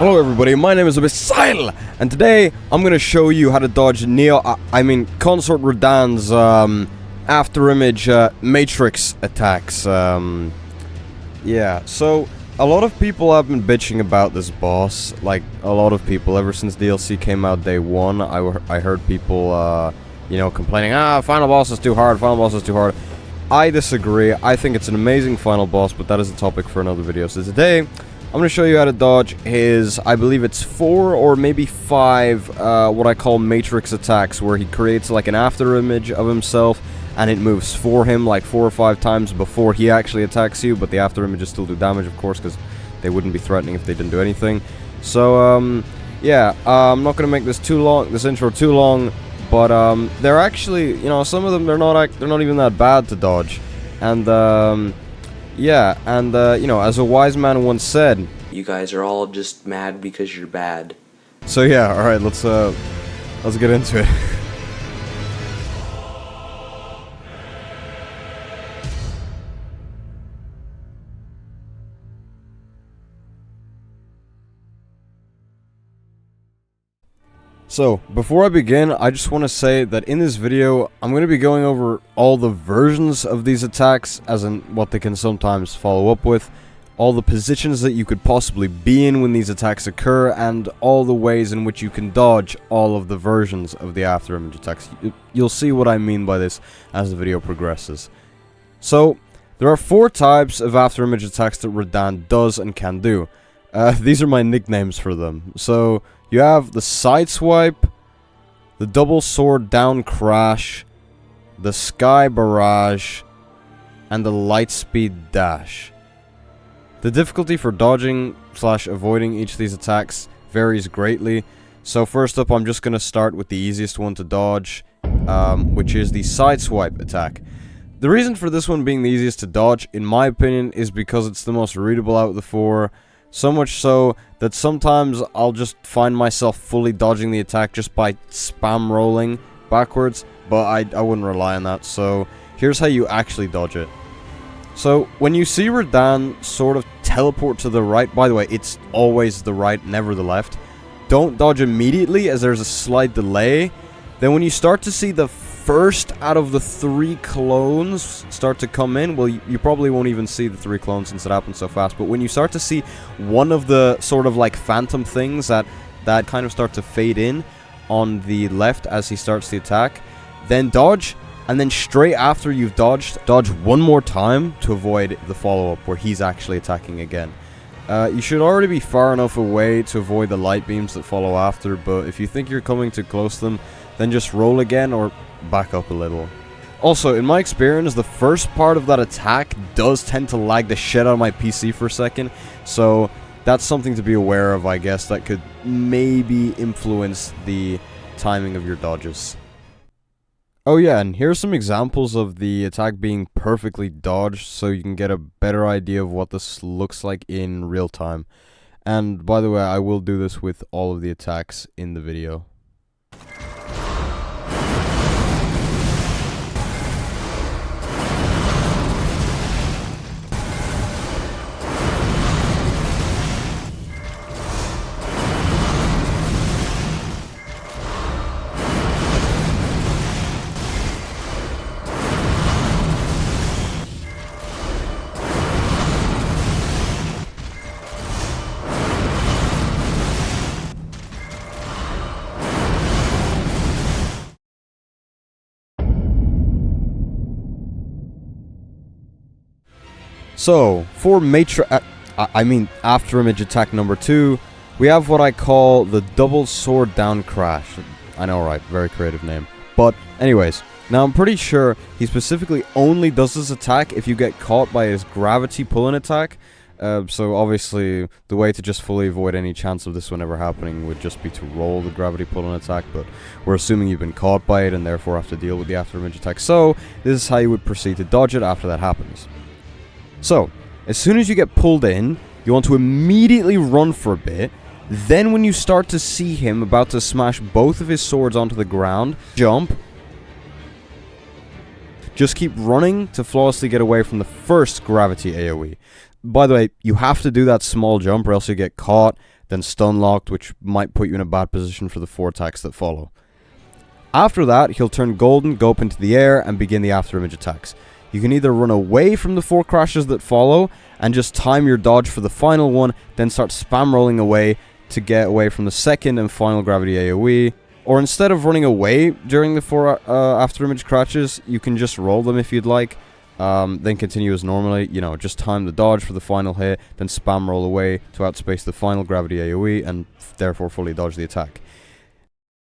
Hello everybody, my name is Abyssal, and today I'm going to show you how to dodge Consort Radahn's afterimage matrix attacks. Yeah, so a lot of people have been bitching about this boss, like a lot of people, ever since DLC came out day one. I heard people, complaining, final boss is too hard, final boss is too hard. I disagree. I think it's an amazing final boss, but that is a topic for another video. So today, I'm going to show you how to dodge his, I believe it's 4 or maybe 5, what I call matrix attacks, where he creates like an afterimage of himself, and it moves for him like 4 or 5 times before he actually attacks you, but the afterimages still do damage, of course, because they wouldn't be threatening if they didn't do anything. So, yeah, I'm not going to make this intro too long, but, they're actually, some of them, they're not even that bad to dodge, and, yeah, and, as a wise man once said, you guys are all just mad because you're bad. So yeah, alright, let's get into it. So, before I begin, I just want to say that in this video, I'm going to be going over all the versions of these attacks, as in what they can sometimes follow up with, all the positions that you could possibly be in when these attacks occur, and all the ways in which you can dodge all of the versions of the afterimage attacks. You'll see what I mean by this as the video progresses. So, there are 4 types of afterimage attacks that Radahn does and can do. These are my nicknames for them. So, you have the Sideswipe, the Double Sword Down Crash, the Sky Barrage, and the Lightspeed Dash. The difficulty for dodging / avoiding each of these attacks varies greatly. So first up, I'm just going to start with the easiest one to dodge, which is the Sideswipe attack. The reason for this one being the easiest to dodge, in my opinion, is because it's the most readable out of the 4. So much so that sometimes I'll just find myself fully dodging the attack just by spam rolling backwards, but I wouldn't rely on that. So here's how you actually dodge it. So when you see Radahn sort of teleport to the right, by the way, it's always the right, never the left, don't dodge immediately as there's a slight delay. Then when you start to see the first out of the 3 clones start to come in, well, you probably won't even see the 3 clones since it happens so fast, but when you start to see one of the sort of like phantom things that kind of start to fade in on the left as he starts the attack, then dodge, and then straight after you've dodged, dodge one more time to avoid the follow-up where he's actually attacking again. You should already be far enough away to avoid the light beams that follow after, but if you think you're coming too close to them, then just roll again or back up a little. Also, in my experience, the first part of that attack does tend to lag the shit out of my PC for a second, so that's something to be aware of, I guess, that could maybe influence the timing of your dodges. Oh yeah, and here's some examples of the attack being perfectly dodged so you can get a better idea of what this looks like in real time. And by the way, I will do this with all of the attacks in the video. So, for afterimage attack number 2, we have what I call the Double Sword Down Crash. I know, right? Very creative name. But, anyways, now I'm pretty sure he specifically only does this attack if you get caught by his gravity pull-in attack. So, obviously, the way to just fully avoid any chance of this one ever happening would just be to roll the gravity pull-in attack, but we're assuming you've been caught by it and therefore have to deal with the afterimage attack. So, this is how you would proceed to dodge it after that happens. So, as soon as you get pulled in, you want to immediately run for a bit. Then when you start to see him about to smash both of his swords onto the ground, jump. Just keep running to flawlessly get away from the first gravity AoE. By the way, you have to do that small jump or else you get caught. then stun locked, which might put you in a bad position for the 4 attacks that follow. After that, he'll turn golden, go up into the air, and begin the after image attacks. You can either run away from the 4 crashes that follow, and just time your dodge for the final one, then start spam rolling away to get away from the second and final gravity AoE. Or instead of running away during the 4 after image crashes, you can just roll them if you'd like. Then continue as normally, just time the dodge for the final hit, then spam roll away to outspace the final gravity AoE, and therefore fully dodge the attack.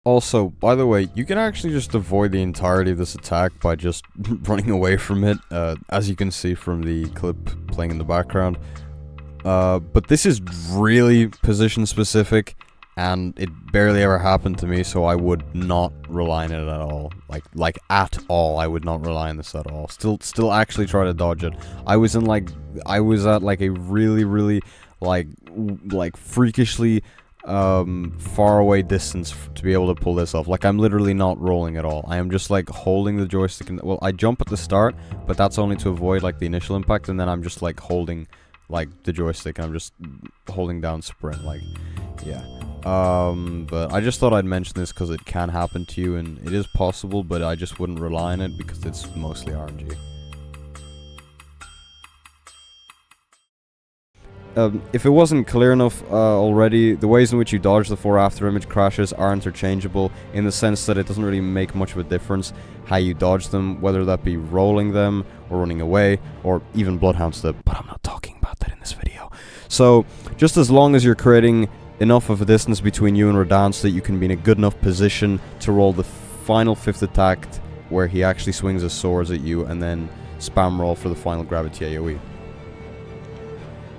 Also, by the way, you can actually just avoid the entirety of this attack by just running away from it, as you can see from the clip playing in the background. But this is really position specific, and it barely ever happened to me, so I would not rely on it at all. Like at all, I would not rely on this at all. Still actually try to dodge it. I was at a really, freakishly far away distance to be able to pull this off. Like, I'm literally not rolling at all. I am just like holding the joystick and, well, I jump at the start, but that's only to avoid like the initial impact, and then I'm just like holding like the joystick and I'm just holding down sprint, like, yeah. But I just thought I'd mention this because it can happen to you, and it is possible, but I just wouldn't rely on it because it's mostly RNG. If it wasn't clear enough already, the ways in which you dodge the 4 after image crashes are interchangeable, in the sense that it doesn't really make much of a difference how you dodge them, whether that be rolling them, or running away, or even Bloodhound Step, but I'm not talking about that in this video. So, just as long as you're creating enough of a distance between you and Radahn so that you can be in a good enough position to roll the final 5th attack, where he actually swings his swords at you, and then spam roll for the final gravity AoE.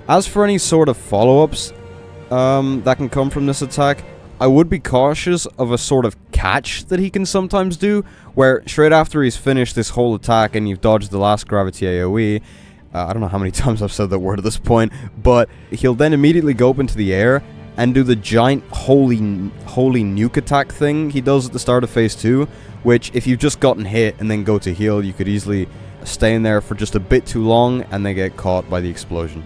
As for any sort of follow-ups that can come from this attack, I would be cautious of a sort of catch that he can sometimes do, where straight after he's finished this whole attack and you've dodged the last gravity AoE, I don't know how many times I've said that word at this point, but he'll then immediately go up into the air and do the giant holy nuke attack thing he does at the start of phase 2, which if you've just gotten hit and then go to heal, you could easily stay in there for just a bit too long and then get caught by the explosion.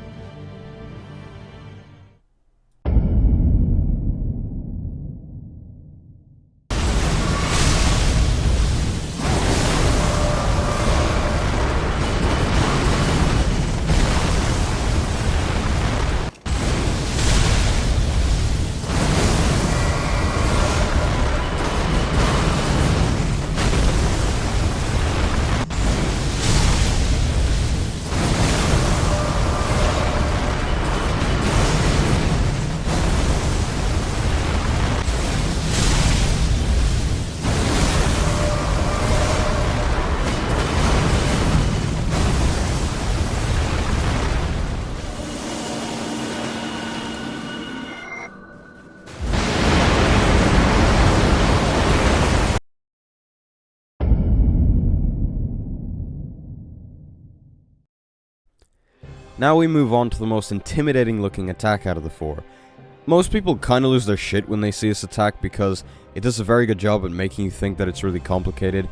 Now we move on to the most intimidating looking attack out of the 4. Most people kinda lose their shit when they see this attack because it does a very good job at making you think that it's really complicated,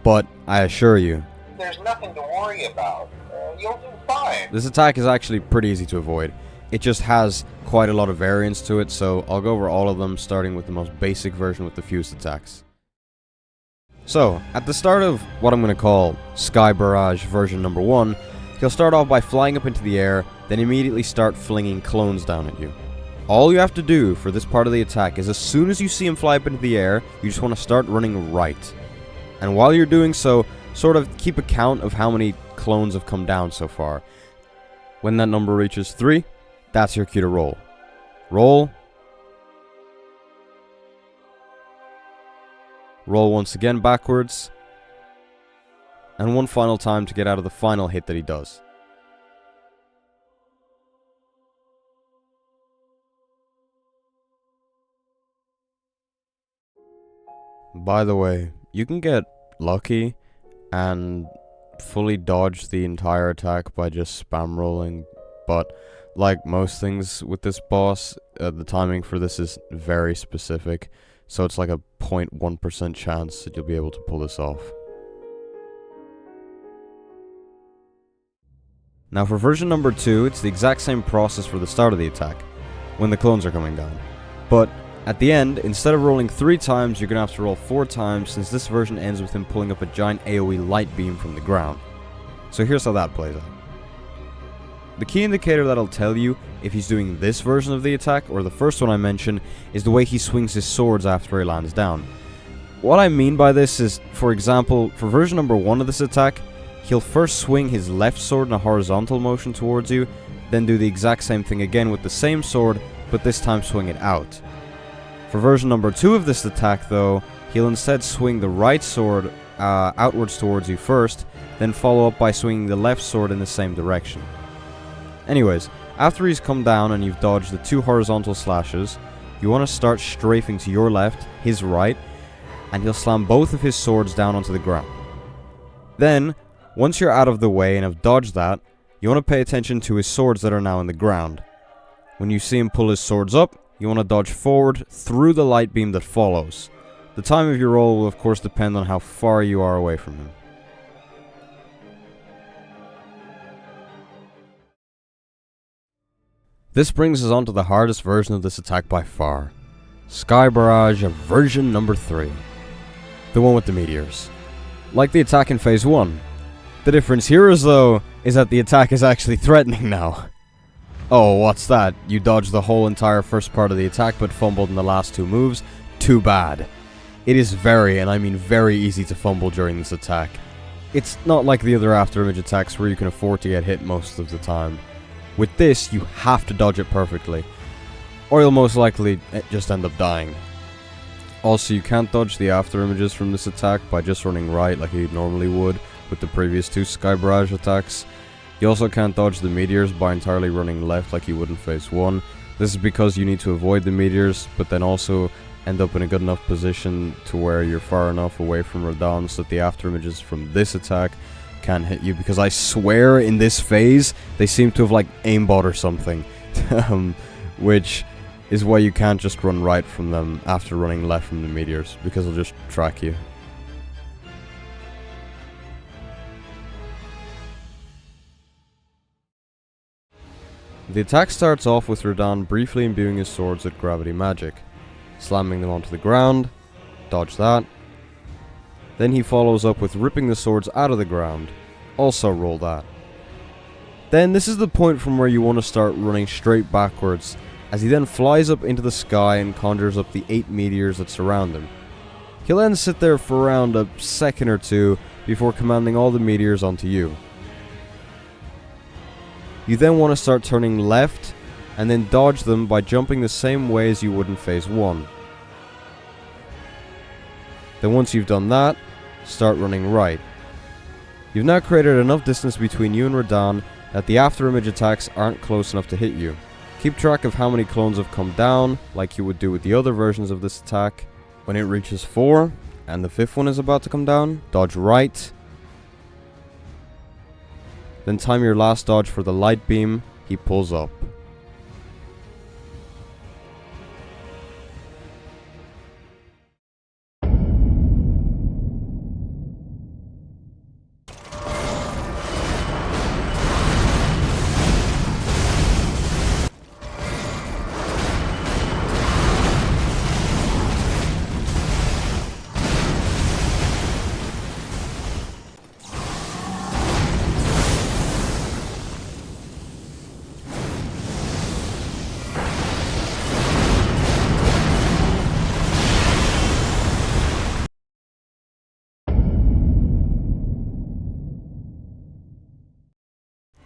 but I assure you, there's nothing to worry about. You'll do fine. This attack is actually pretty easy to avoid. It just has quite a lot of variance to it, so I'll go over all of them, starting with the most basic version with the fused attacks. So, at the start of what I'm going to call Sky Barrage version number 1, he'll start off by flying up into the air, then immediately start flinging clones down at you. All you have to do for this part of the attack is as soon as you see him fly up into the air, you just want to start running right. And while you're doing so, sort of keep a count of how many clones have come down so far. When that number reaches 3, that's your cue to roll. Roll. Roll once again backwards. And one final time to get out of the final hit that he does. By the way, you can get lucky and fully dodge the entire attack by just spam rolling, but like most things with this boss, the timing for this is very specific, so it's like a 0.1% chance that you'll be able to pull this off. Now for version number 2, it's the exact same process for the start of the attack. when the clones are coming down. But at the end, instead of rolling 3 times, you're going to have to roll 4 times, since this version ends with him pulling up a giant AoE light beam from the ground. So here's how that plays out. The key indicator that'll tell you if he's doing this version of the attack, or the first one I mentioned, is the way he swings his swords after he lands down. What I mean by this is, for example, for version number 1 of this attack, he'll first swing his left sword in a horizontal motion towards you, then do the exact same thing again with the same sword, but this time swing it out. For version number 2 of this attack though, he'll instead swing the right sword outwards towards you first, then follow up by swinging the left sword in the same direction. Anyways, after he's come down and you've dodged the 2 horizontal slashes, you want to start strafing to your left, his right, and he'll slam both of his swords down onto the ground. Then, once you're out of the way and have dodged that, you want to pay attention to his swords that are now in the ground. When you see him pull his swords up, you want to dodge forward through the light beam that follows. The time of your roll will of course depend on how far you are away from him. This brings us on to the hardest version of this attack by far. Sky Barrage of version number 3. The one with the meteors. Like the attack in phase 1. The difference here is though, is that the attack is actually threatening now. Oh, what's that? You dodged the whole entire first part of the attack but fumbled in the last 2 moves? Too bad. It is very, and I mean very easy to fumble during this attack. It's not like the other afterimage attacks where you can afford to get hit most of the time. With this, you have to dodge it perfectly, or you'll most likely just end up dying. Also, you can't dodge the afterimages from this attack by just running right like you normally would with the previous 2 Sky Barrage attacks. You also can't dodge the meteors by entirely running left like you would in phase 1. This is because you need to avoid the meteors, but then also end up in a good enough position to where you're far enough away from Radahn so that the afterimages from this attack can't hit you, because I swear in this phase they seem to have like aimbot or something. Which is why you can't just run right from them after running left from the meteors, because they'll just track you. The attack starts off with Radahn briefly imbuing his swords with gravity magic, slamming them onto the ground, dodge that. Then he follows up with ripping the swords out of the ground, also roll that. Then this is the point from where you want to start running straight backwards, as he then flies up into the sky and conjures up the 8 meteors that surround him. He'll then sit there for around a second or 2 before commanding all the meteors onto you. You then want to start turning left and then dodge them by jumping the same way as you would in phase 1. Then once you've done that, start running right. You've now created enough distance between you and Radahn that the afterimage attacks aren't close enough to hit you. Keep track of how many clones have come down, like you would do with the other versions of this attack. When it reaches 4, and the 5th one is about to come down, dodge right. Then time your last dodge for the light beam, he pulls up.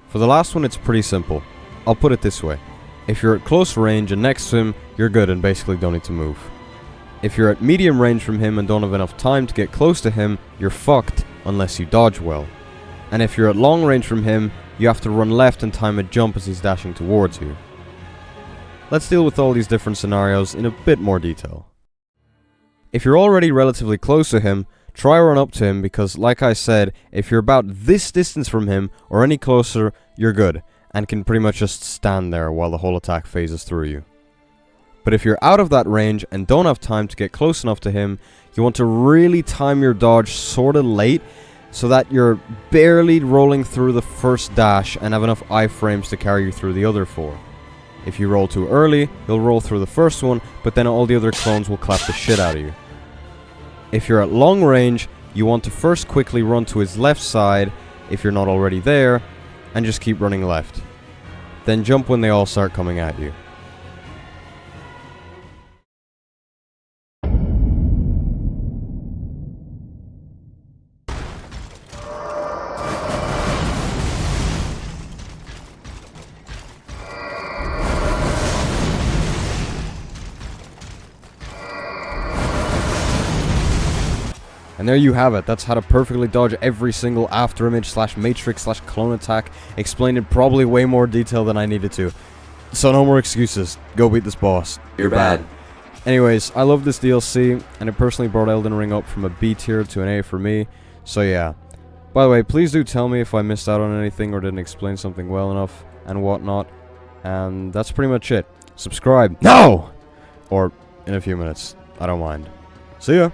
For the last one, it's pretty simple. I'll put it this way. If you're at close range and next to him, you're good and basically don't need to move. If you're at medium range from him and don't have enough time to get close to him, you're fucked unless you dodge well. And if you're at long range from him, you have to run left and time a jump as he's dashing towards you. Let's deal with all these different scenarios in a bit more detail. If you're already relatively close to him, try run up to him, because like I said, if you're about this distance from him or any closer, you're good and can pretty much just stand there while the whole attack phases through you. But if you're out of that range and don't have time to get close enough to him, you want to really time your dodge sorta late so that you're barely rolling through the first dash and have enough iframes to carry you through the other 4. If you roll too early, you'll roll through the first one, but then all the other clones will clap the shit out of you. If you're at long range, you want to first quickly run to his left side, if you're not already there, and just keep running left. Then jump when they all start coming at you. And there you have it. That's how to perfectly dodge every single afterimage / matrix / clone attack, explained in probably way more detail than I needed to. So no more excuses. Go beat this boss. You're bad. Anyways, I love this DLC, and it personally brought Elden Ring up from a B tier to an A for me. So yeah. By the way, please do tell me if I missed out on anything or didn't explain something well enough and whatnot. And that's pretty much it. Subscribe. No! Or in a few minutes. I don't mind. See ya!